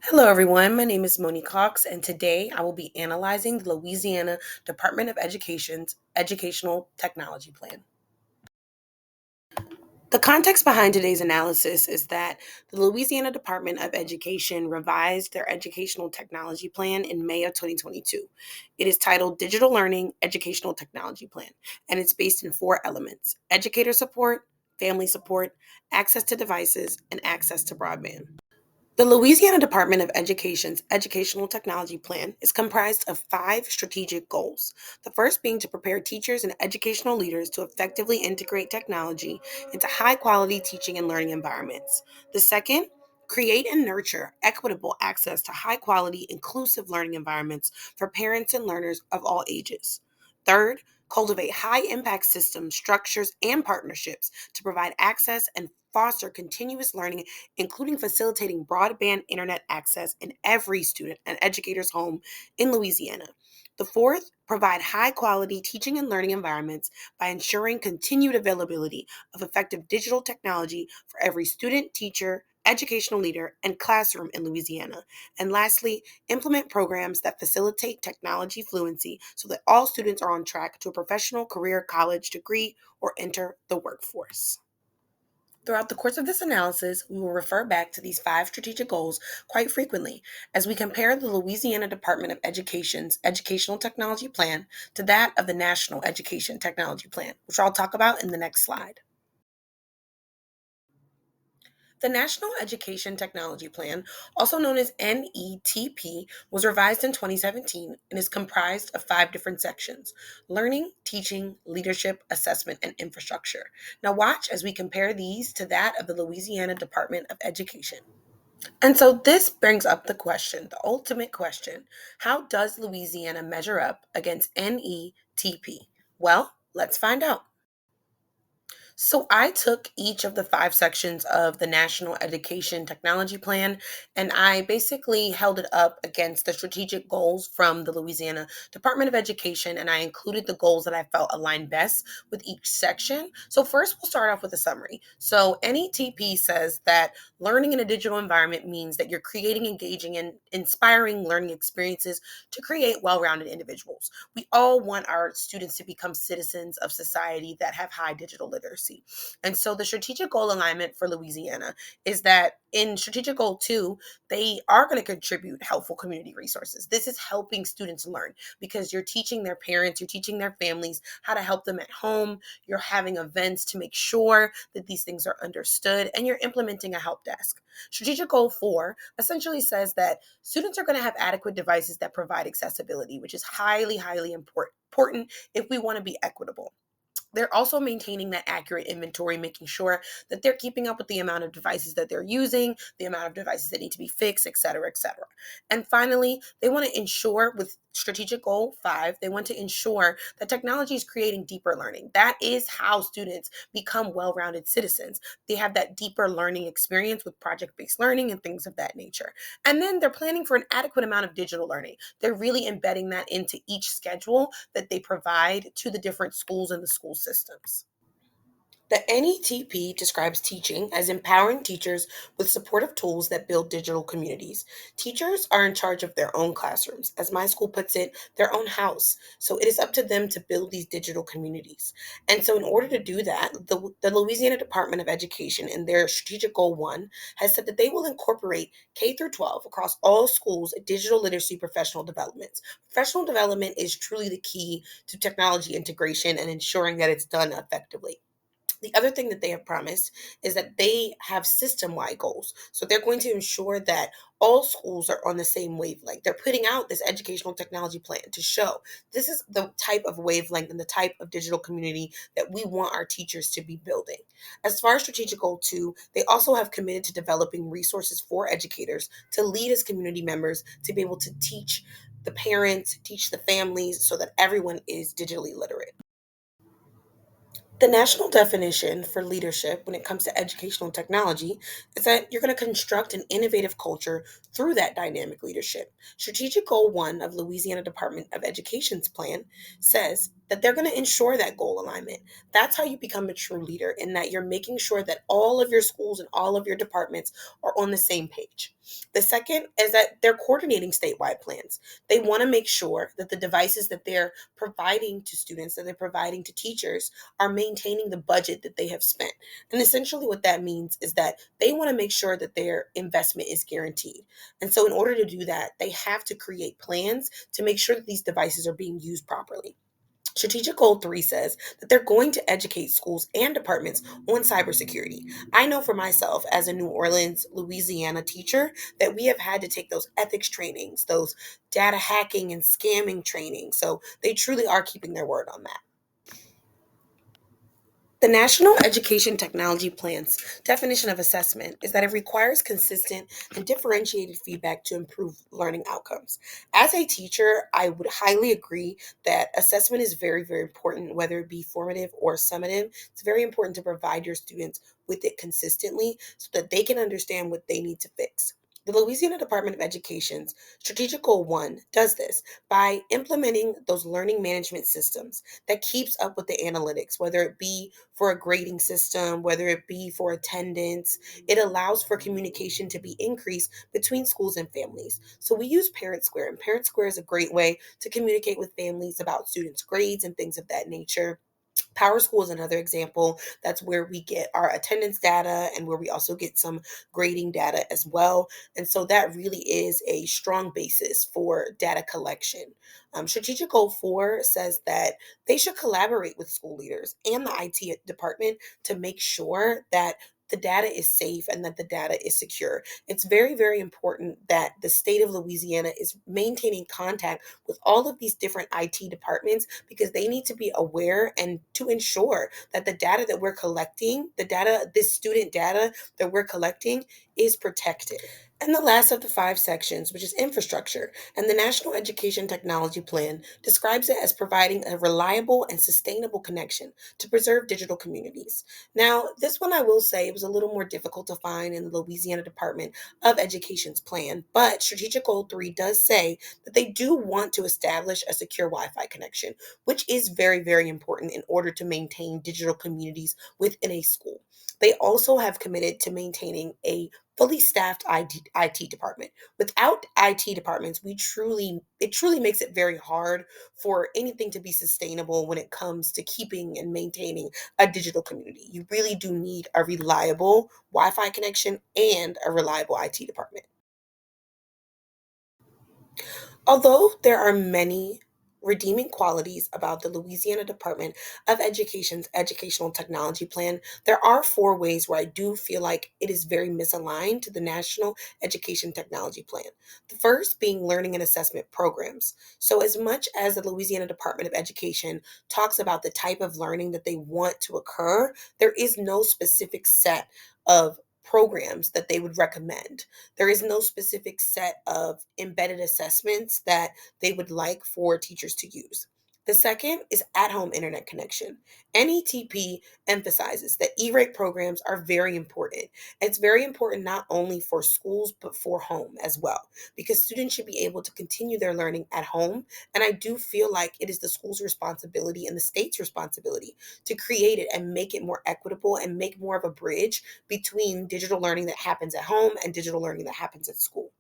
Hello, everyone. My name is Monique Cox, and today I will be analyzing the Louisiana Department of Education's Educational Technology Plan. The context behind today's analysis is that the Louisiana Department of Education revised their Educational Technology Plan in May of 2022. It is titled Digital Learning Educational Technology Plan, and it's based in four elements: educator support, family support, access to devices, and access to broadband. The Louisiana Department of Education's Educational Technology Plan is comprised of five strategic goals. The first being to prepare teachers and educational leaders to effectively integrate technology into high quality teaching and learning environments. The second, create and nurture equitable access to high quality, inclusive learning environments for parents and learners of all ages. Third, cultivate high impact systems, structures, and partnerships to provide access and foster continuous learning, including facilitating broadband internet access in every student and educator's home in Louisiana. The fourth, provide high quality teaching and learning environments by ensuring continued availability of effective digital technology for every student, teacher, educational leader, and classroom in Louisiana. And lastly, implement programs that facilitate technology fluency so that all students are on track to a professional career college degree or enter the workforce. Throughout the course of this analysis, we will refer back to these five strategic goals quite frequently as we compare the Louisiana Department of Education's Educational Technology Plan to that of the National Education Technology Plan, which I'll talk about in the next slide. The National Education Technology Plan, also known as NETP, was revised in 2017 and is comprised of five different sections: learning, teaching, leadership, assessment, and infrastructure. Now, watch as we compare these to that of the Louisiana Department of Education. And so this brings up the question, the ultimate question: how does Louisiana measure up against NETP? Well, let's find out. So I took each of the five sections of the National Education Technology Plan and I basically held it up against the strategic goals from the Louisiana Department of Education, and I included the goals that I felt aligned best with each section. So first we'll start off with a summary. So NETP says that learning in a digital environment means that you're creating engaging and inspiring learning experiences to create well-rounded individuals. We all want our students to become citizens of society that have high digital literacy. And so the strategic goal alignment for Louisiana is that in strategic goal 2, they are going to contribute helpful community resources. This is helping students learn because you're teaching their parents, you're teaching their families how to help them at home. You're having events to make sure that these things are understood, and you're implementing a help desk. Strategic goal 4 essentially says that students are going to have adequate devices that provide accessibility, which is highly important if we want to be equitable. They're also maintaining that accurate inventory, making sure that they're keeping up with the amount of devices that they're using, the amount of devices that need to be fixed, et cetera, et cetera. And finally, they want to ensure with strategic goal 5, they want to ensure that technology is creating deeper learning. That is how students become well-rounded citizens. They have that deeper learning experience with project-based learning and things of that nature. And then they're planning for an adequate amount of digital learning. They're really embedding that into each schedule that they provide to the different schools and the school systems. The NETP describes teaching as empowering teachers with supportive tools that build digital communities. Teachers are in charge of their own classrooms, as my school puts it, their own house. So it is up to them to build these digital communities. And so, in order to do that, the Louisiana Department of Education, in their strategic goal 1, has said that they will incorporate K through 12 across all schools digital literacy professional developments. Professional development is truly the key to technology integration and ensuring that it's done effectively. The other thing that they have promised is that they have system wide goals. So they're going to ensure that all schools are on the same wavelength. They're putting out this educational technology plan to show this is the type of wavelength and the type of digital community that we want our teachers to be building. As far as strategic goal 2, they also have committed to developing resources for educators to lead as community members to be able to teach the parents, teach the families so that everyone is digitally literate. The national definition for leadership when it comes to educational technology is that you're going to construct an innovative culture through that dynamic leadership. Strategic Goal 1 of Louisiana Department of Education's plan says that they're going to ensure that goal alignment. That's how you become a true leader, in that you're making sure that all of your schools and all of your departments are on the same page. The second is that they're coordinating statewide plans. They want to make sure that the devices that they're providing to students, that they're providing to teachers, are maintaining the budget that they have spent. And essentially, what that means is that they want to make sure that their investment is guaranteed. And so, in order to do that, they have to create plans to make sure that these devices are being used properly. Strategic Goal 3 says that they're going to educate schools and departments on cybersecurity. I know for myself, as a New Orleans, Louisiana teacher, that we have had to take those ethics trainings, those data hacking and scamming trainings. So they truly are keeping their word on that. The National Education Technology Plan's definition of assessment is that it requires consistent and differentiated feedback to improve learning outcomes. As a teacher, I would highly agree that assessment is very, very important, whether it be formative or summative. It's very important to provide your students with it consistently so that they can understand what they need to fix. The Louisiana Department of Education's Strategic Goal 1 does this by implementing those learning management systems that keeps up with the analytics, whether it be for a grading system, whether it be for attendance. It allows for communication to be increased between schools and families. So we use Parent Square, and Parent Square is a great way to communicate with families about students' grades and things of that nature. Power School is another example. That's where we get our attendance data and where we also get some grading data as well. And so that really is a strong basis for data collection. Strategic Goal 4 says that they should collaborate with school leaders and the IT department to make sure that the data is safe and that the data is secure. It's very, very important that the state of Louisiana is maintaining contact with all of these different IT departments, because they need to be aware and to ensure that the data that we're collecting, the data, this student data that we're collecting, is protected. And the last of the 5 sections, which is infrastructure, and the National Education Technology Plan describes it as providing a reliable and sustainable connection to preserve digital communities. Now, this one I will say it was a little more difficult to find in the Louisiana Department of Education's plan, but Strategic Goal 3 does say that they do want to establish a secure Wi Fi connection, which is very, very important in order to maintain digital communities within a school. They also have committed to maintaining a fully staffed IT department. Without IT departments, it truly makes it very hard for anything to be sustainable when it comes to keeping and maintaining a digital community. You really do need a reliable Wi-Fi connection and a reliable IT department. Although there are many redeeming qualities about the Louisiana Department of Education's Educational Technology Plan, there are 4 ways where I do feel like it is very misaligned to the National Education Technology Plan. The first being learning and assessment programs. So, as much as the Louisiana Department of Education talks about the type of learning that they want to occur, there is no specific set of programs that they would recommend. There is no specific set of embedded assessments that they would like for teachers to use. The second is at home internet connection. NETP emphasizes that E-rate programs are very important. It's very important not only for schools, but for home as well, because students should be able to continue their learning at home. And I do feel like it is the school's responsibility and the state's responsibility to create it and make it more equitable and make more of a bridge between digital learning that happens at home and digital learning that happens at school.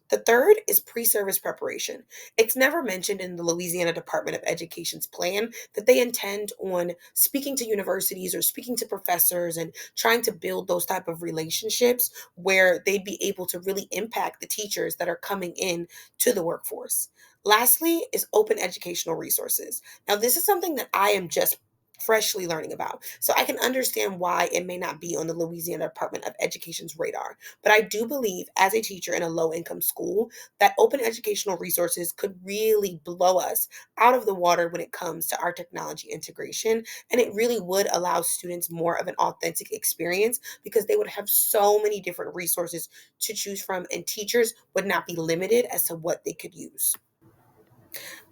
The third is pre-service preparation. It's never mentioned in the Louisiana Department of Education's plan that they intend on speaking to universities or speaking to professors and trying to build those type of relationships where they'd be able to really impact the teachers that are coming in to the workforce. Lastly is open educational resources. Now, this is something that I am just freshly learning about. So I can understand why it may not be on the Louisiana Department of Education's radar. But I do believe, as a teacher in a low income school, that open educational resources could really blow us out of the water when it comes to our technology integration. And it really would allow students more of an authentic experience, because they would have so many different resources to choose from, and teachers would not be limited as to what they could use.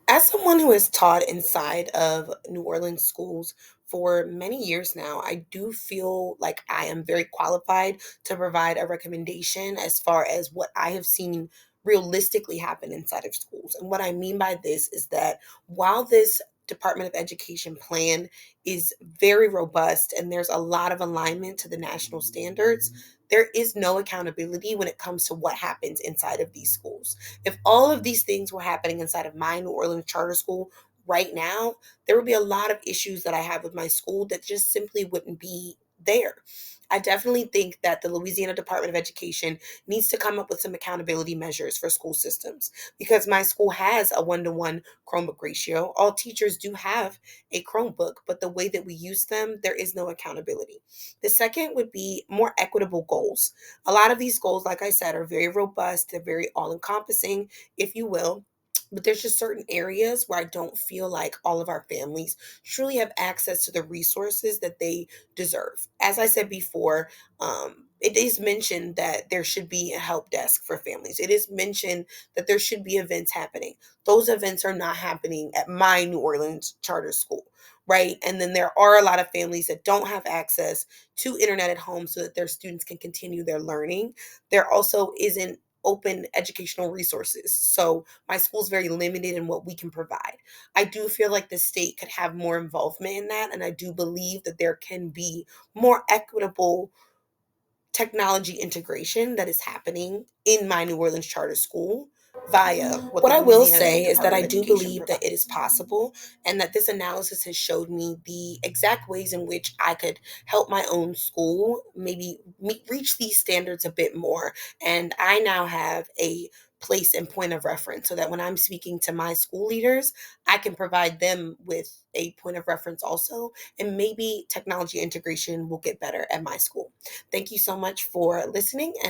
As someone who has taught inside of New Orleans schools for many years now, I do feel like I am very qualified to provide a recommendation as far as what I have seen realistically happen inside of schools. And what I mean by this is that while this Department of Education plan is very robust and there's a lot of alignment to the national standards, there is no accountability when it comes to what happens inside of these schools. If all of these things were happening inside of my New Orleans charter school right now, there would be a lot of issues that I have with my school that just simply wouldn't be there. I definitely think that the Louisiana Department of Education needs to come up with some accountability measures for school systems because my school has a 1-to-1 Chromebook ratio. All teachers do have a Chromebook, but the way that we use them, there is no accountability. The second would be more equitable goals. A lot of these goals, like I said, are very robust, they're very all encompassing, if you will. But there's just certain areas where I don't feel like all of our families truly have access to the resources that they deserve. As I said before, it is mentioned that there should be a help desk for families. It is mentioned that there should be events happening. Those events are not happening at my New Orleans charter school, right? And then there are a lot of families that don't have access to internet at home so that their students can continue their learning. There also isn't open educational resources. So my school's very limited in what we can provide. I do feel like the state could have more involvement in that. And I do believe that there can be more equitable technology integration that is happening in my New Orleans charter school via what I will say is that I do believe that it is possible and that this analysis has showed me the exact ways in which I could help my own school maybe reach these standards a bit more. And I now have a place and point of reference so that when I'm speaking to my school leaders, I can provide them with a point of reference also. And maybe technology integration will get better at my school. Thank you so much for listening. And